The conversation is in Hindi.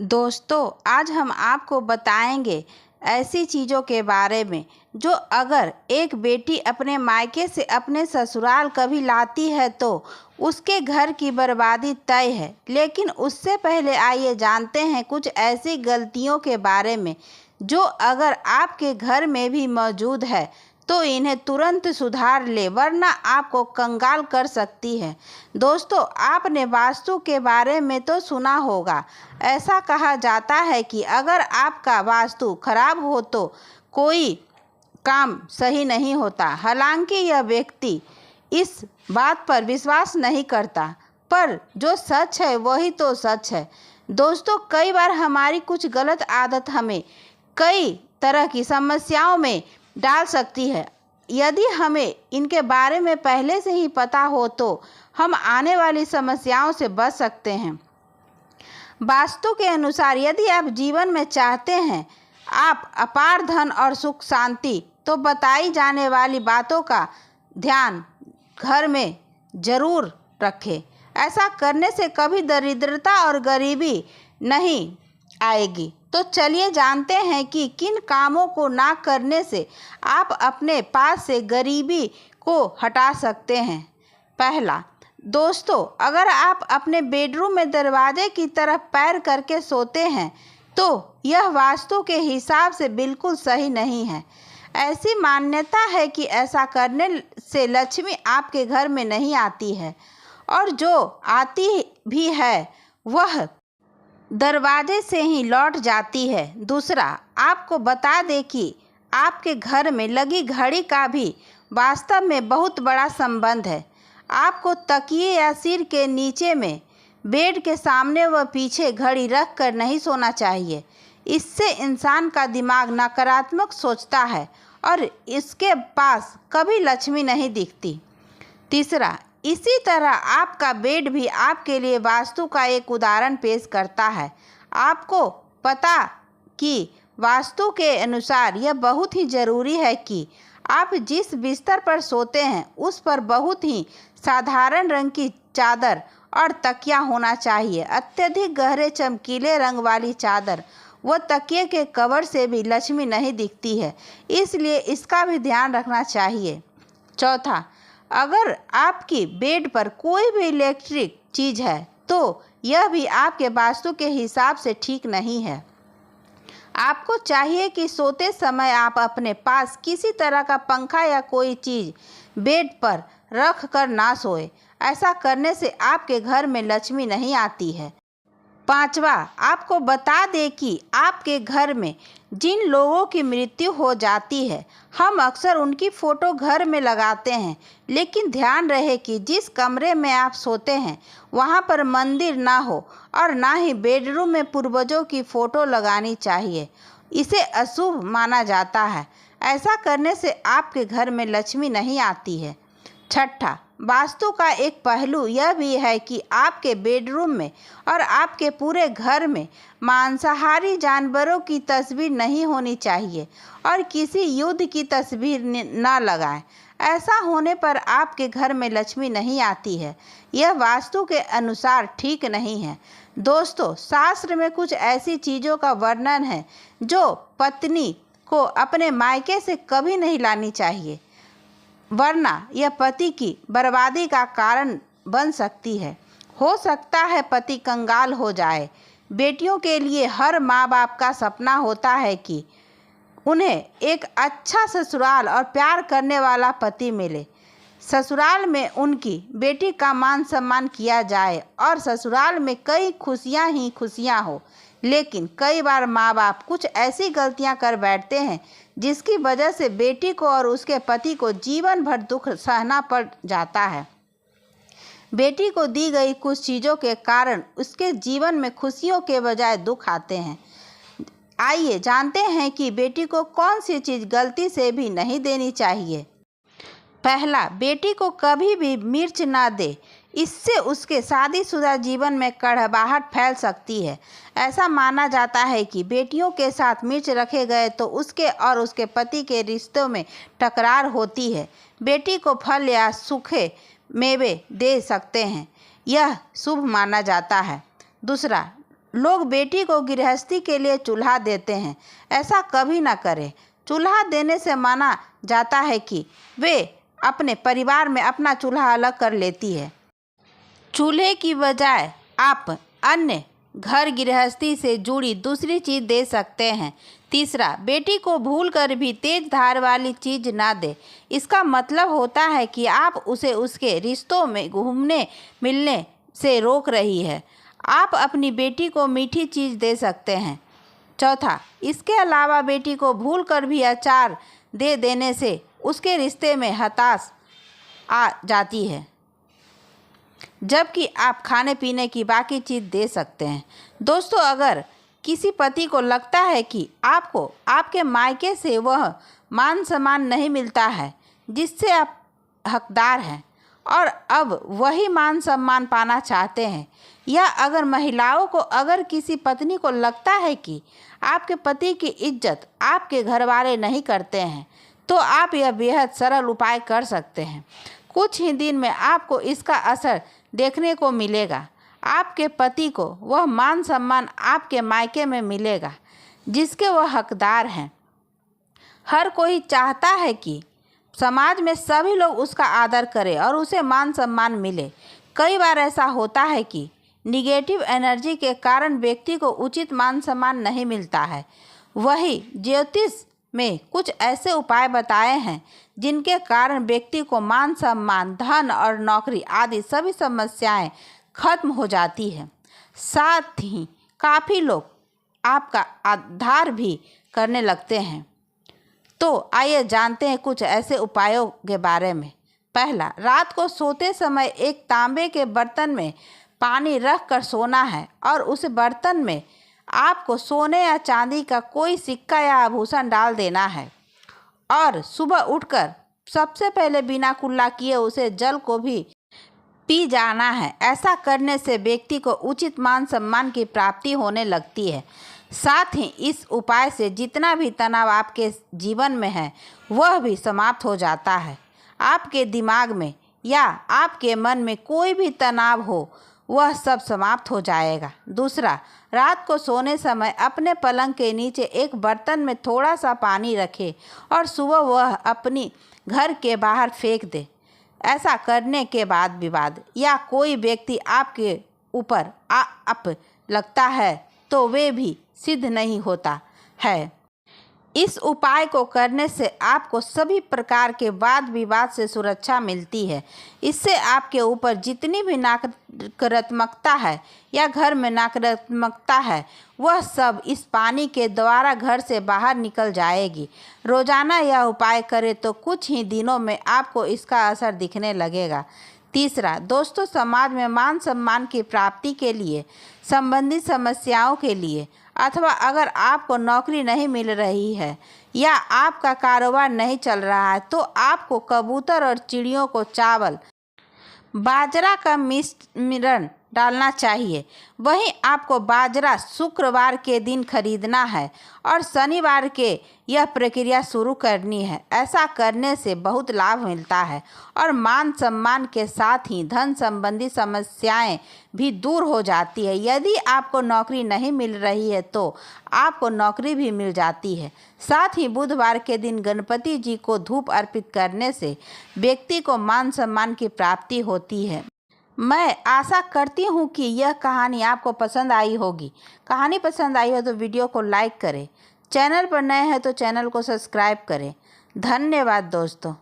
दोस्तों, आज हम आपको बताएंगे ऐसी चीज़ों के बारे में जो अगर एक बेटी अपने मायके से अपने ससुराल कभी लाती है तो उसके घर की बर्बादी तय है। लेकिन उससे पहले आइए जानते हैं कुछ ऐसी गलतियों के बारे में जो अगर आपके घर में भी मौजूद है तो इन्हें तुरंत सुधार ले, वरना आपको कंगाल कर सकती है। दोस्तों, आपने वास्तु के बारे में तो सुना होगा। ऐसा कहा जाता है कि अगर आपका वास्तु खराब हो तो कोई काम सही नहीं होता। हालांकि यह व्यक्ति इस बात पर विश्वास नहीं करता, पर जो सच है वही तो सच है। दोस्तों, कई बार हमारी कुछ गलत आदत हमें कई तरह की समस्याओं में डाल सकती है। यदि हमें इनके बारे में पहले से ही पता हो तो हम आने वाली समस्याओं से बच सकते हैं। वास्तु के अनुसार यदि आप जीवन में चाहते हैं आप अपार धन और सुख शांति, तो बताई जाने वाली बातों का ध्यान घर में जरूर रखें। ऐसा करने से कभी दरिद्रता और गरीबी नहीं आएगी। तो चलिए जानते हैं कि किन कामों को ना करने से आप अपने पास से गरीबी को हटा सकते हैं। पहला, दोस्तों, अगर आप अपने बेडरूम में दरवाजे की तरफ पैर करके सोते हैं तो यह वास्तु के हिसाब से बिल्कुल सही नहीं है। ऐसी मान्यता है कि ऐसा करने से लक्ष्मी आपके घर में नहीं आती है, और जो आती भी है वह दरवाजे से ही लौट जाती है। दूसरा, आपको बता दें कि आपके घर में लगी घड़ी का भी वास्तव में बहुत बड़ा संबंध है। आपको तकिए या सिर के नीचे में, बेड के सामने व पीछे घड़ी रख कर नहीं सोना चाहिए। इससे इंसान का दिमाग नकारात्मक सोचता है और इसके पास कभी लक्ष्मी नहीं दिखती। तीसरा, इसी तरह आपका बेड भी आपके लिए वास्तु का एक उदाहरण पेश करता है। आपको पता कि वास्तु के अनुसार यह बहुत ही ज़रूरी है कि आप जिस बिस्तर पर सोते हैं उस पर बहुत ही साधारण रंग की चादर और तकिया होना चाहिए। अत्यधिक गहरे चमकीले रंग वाली चादर व तकिए के कवर से भी लक्ष्मी नहीं दिखती है, इसलिए इसका भी ध्यान रखना चाहिए। चौथा, अगर आपकी बेड पर कोई भी इलेक्ट्रिक चीज़ है तो यह भी आपके वास्तु के हिसाब से ठीक नहीं है। आपको चाहिए कि सोते समय आप अपने पास किसी तरह का पंखा या कोई चीज़ बेड पर रख कर ना सोए। ऐसा करने से आपके घर में लक्ष्मी नहीं आती है। पांचवा, आपको बता दें कि आपके घर में जिन लोगों की मृत्यु हो जाती है हम अक्सर उनकी फ़ोटो घर में लगाते हैं, लेकिन ध्यान रहे कि जिस कमरे में आप सोते हैं वहां पर मंदिर ना हो और ना ही बेडरूम में पूर्वजों की फ़ोटो लगानी चाहिए। इसे अशुभ माना जाता है। ऐसा करने से आपके घर में लक्ष्मी नहीं आती है। छठा, वास्तु का एक पहलू यह भी है कि आपके बेडरूम में और आपके पूरे घर में मांसाहारी जानवरों की तस्वीर नहीं होनी चाहिए और किसी युद्ध की तस्वीर न लगाएं। ऐसा होने पर आपके घर में लक्ष्मी नहीं आती है। यह वास्तु के अनुसार ठीक नहीं है। दोस्तों, शास्त्र में कुछ ऐसी चीज़ों का वर्णन है जो पत्नी को अपने मायके से कभी नहीं लानी चाहिए, वरना यह पति की बर्बादी का कारण बन सकती है। हो सकता है पति कंगाल हो जाए। बेटियों के लिए हर माँ बाप का सपना होता है कि उन्हें एक अच्छा ससुराल और प्यार करने वाला पति मिले। ससुराल में उनकी बेटी का मान सम्मान किया जाए और ससुराल में कई खुशियाँ ही खुशियाँ हो। लेकिन कई बार माँ बाप कुछ ऐसी गलतियाँ कर बैठते हैं जिसकी वजह से बेटी को और उसके पति को जीवन भर दुख सहना पड़ जाता है। बेटी को दी गई कुछ चीज़ों के कारण उसके जीवन में खुशियों के बजाय दुख आते हैं। आइए जानते हैं कि बेटी को कौन सी चीज़ गलती से भी नहीं देनी चाहिए। पहला, बेटी को कभी भी मिर्च ना दे। इससे उसके शादीशुदा जीवन में कड़वाहट फैल सकती है। ऐसा माना जाता है कि बेटियों के साथ मिर्च रखे गए तो उसके और उसके पति के रिश्तों में टकरार होती है। बेटी को फल या सूखे मेवे दे सकते हैं, यह शुभ माना जाता है। दूसरा, लोग बेटी को गृहस्थी के लिए चूल्हा देते हैं, ऐसा कभी ना करें। चूल्हा देने से माना जाता है कि वे अपने परिवार में अपना चूल्हा अलग कर लेती है। चूल्हे की बजाय आप अन्य घर गृहस्थी से जुड़ी दूसरी चीज़ दे सकते हैं। तीसरा, बेटी को भूलकर भी तेज धार वाली चीज़ ना दे। इसका मतलब होता है कि आप उसे उसके रिश्तों में घूमने मिलने से रोक रही है। आप अपनी बेटी को मीठी चीज़ दे सकते हैं। चौथा, इसके अलावा बेटी को भूलकर भी अचार दे देने से उसके रिश्ते में हताश आ जाती है, जबकि आप खाने पीने की बाकी चीज़ दे सकते हैं। दोस्तों, अगर किसी पति को लगता है कि आपको आपके मायके से वह मान सम्मान नहीं मिलता है जिससे आप हकदार हैं और अब वही मान सम्मान पाना चाहते हैं, या अगर महिलाओं को अगर किसी पत्नी को लगता है कि आपके पति की इज्जत आपके घर वाले नहीं करते हैं, तो आप यह बेहद सरल उपाय कर सकते हैं। कुछ ही दिन में आपको इसका असर देखने को मिलेगा। आपके पति को वह मान सम्मान आपके मायके में मिलेगा जिसके वह हकदार हैं। हर कोई चाहता है कि समाज में सभी लोग उसका आदर करें और उसे मान सम्मान मिले। कई बार ऐसा होता है कि निगेटिव एनर्जी के कारण व्यक्ति को उचित मान सम्मान नहीं मिलता है। वही ज्योतिष में कुछ ऐसे उपाय बताए हैं जिनके कारण व्यक्ति को मान सम्मान, धन और नौकरी आदि सभी समस्याएं खत्म हो जाती है। साथ ही काफ़ी लोग आपका आधार भी करने लगते हैं। तो आइए जानते हैं कुछ ऐसे उपायों के बारे में। पहला, रात को सोते समय एक तांबे के बर्तन में पानी रख कर सोना है और उस बर्तन में आपको सोने या चांदी का कोई सिक्का या आभूषण डाल देना है और सुबह उठकर सबसे पहले बिना कुल्ला किए उसे जल को भी पी जाना है। ऐसा करने से व्यक्ति को उचित मान सम्मान की प्राप्ति होने लगती है। साथ ही इस उपाय से जितना भी तनाव आपके जीवन में है वह भी समाप्त हो जाता है। आपके दिमाग में या आपके मन में कोई भी तनाव हो वह सब समाप्त हो जाएगा। दूसरा, रात को सोने समय अपने पलंग के नीचे एक बर्तन में थोड़ा सा पानी रखें और सुबह वह अपनी घर के बाहर फेंक दे। ऐसा करने के बाद विवाद या कोई व्यक्ति आपके ऊपर आप लगता है तो वे भी सिद्ध नहीं होता है। इस उपाय को करने से आपको सभी प्रकार के वाद विवाद से सुरक्षा मिलती है। इससे आपके ऊपर जितनी भी नकारात्मकता है या घर में नकारात्मकता है वह सब इस पानी के द्वारा घर से बाहर निकल जाएगी। रोजाना यह उपाय करें तो कुछ ही दिनों में आपको इसका असर दिखने लगेगा। तीसरा, दोस्तों, समाज में मान सम्मान की प्राप्ति के लिए संबंधित समस्याओं के लिए अथवा अगर आपको नौकरी नहीं मिल रही है या आपका कारोबार नहीं चल रहा है तो आपको कबूतर और चिड़ियों को चावल बाजरा का मिश्रण डालना चाहिए। वहीं आपको बाजरा शुक्रवार के दिन खरीदना है और शनिवार के यह प्रक्रिया शुरू करनी है। ऐसा करने से बहुत लाभ मिलता है और मान सम्मान के साथ ही धन संबंधी समस्याएं भी दूर हो जाती है। यदि आपको नौकरी नहीं मिल रही है तो आपको नौकरी भी मिल जाती है। साथ ही बुधवार के दिन गणपति जी को धूप अर्पित करने से व्यक्ति को मान सम्मान की प्राप्ति होती है। मैं आशा करती हूँ कि यह कहानी आपको पसंद आई होगी। कहानी पसंद आई हो तो वीडियो को लाइक करें। चैनल पर नए हैं तो चैनल को सब्सक्राइब करें। धन्यवाद दोस्तों।